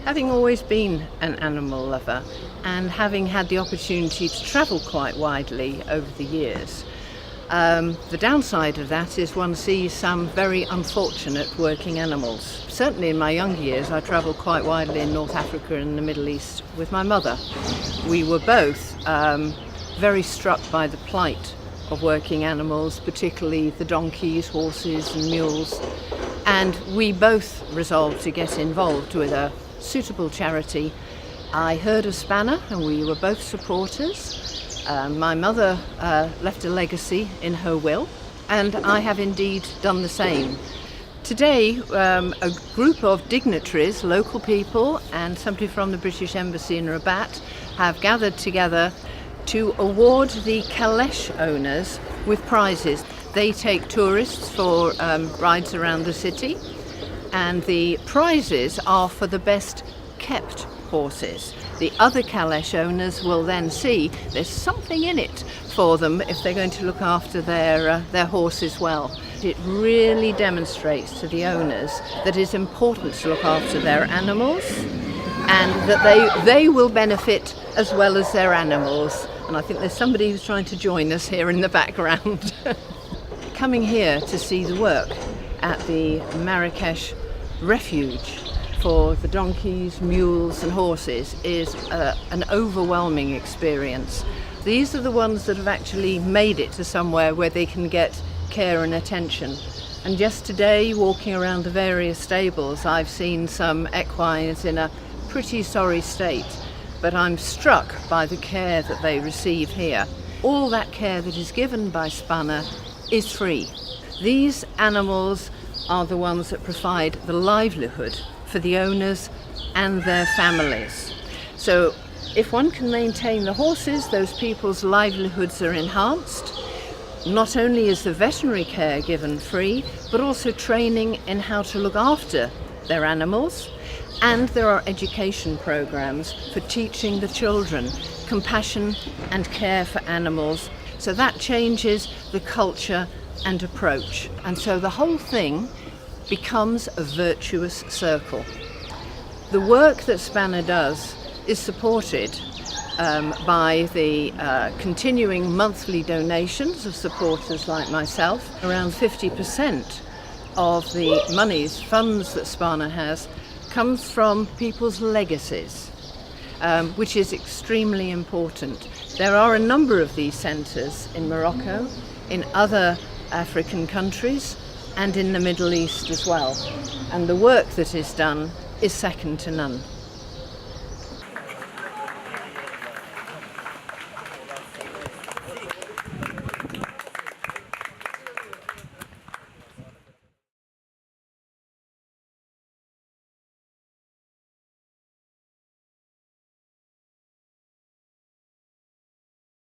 Having always been an animal lover and having had the opportunity to travel quite widely over the years, the downside of that is one sees some very unfortunate working animals. Certainly in my younger years I travelled quite widely in North Africa and the Middle East with my mother. We were both very struck by the plight of working animals, particularly the donkeys, horses and mules, and we both resolved to get involved with a suitable charity. I heard of SPANA and we were both supporters. My mother left a legacy in her will, and I have indeed done the same. Today, a group of dignitaries, local people and somebody from the British Embassy in Rabat have gathered together to award the caleche owners with prizes. They take tourists for rides around the city, and the prizes are for the best kept horses. The other caleche owners will then see there's something in it for them if they're going to look after their horses well. It really demonstrates to the owners that it's important to look after their animals and that they will benefit as well as their animals. And I think there's somebody who's trying to join us here in the background. Coming here to see the work at the Marrakesh refuge for the donkeys, mules and horses is an overwhelming experience. These are the ones that have actually made it to somewhere where they can get care and attention. And just today, walking around the various stables, I've seen some equines in a pretty sorry state, but I'm struck by the care that they receive here. All that care that is given by SPANA is free. These animals are the ones that provide the livelihood for the owners and their families. So if one can maintain the horses, those people's livelihoods are enhanced. Not only is the veterinary care given free, but also training in how to look after their animals. And there are education programs for teaching the children compassion and care for animals. So that changes the culture and approach. And so the whole thing becomes a virtuous circle. The work that SPANA does is supported by the continuing monthly donations of supporters like myself. Around 50% of the monies, funds that SPANA has, comes from people's legacies, which is extremely important. There are a number of these centres in Morocco, in other African countries and in the Middle East as well. And the work that is done is second to none.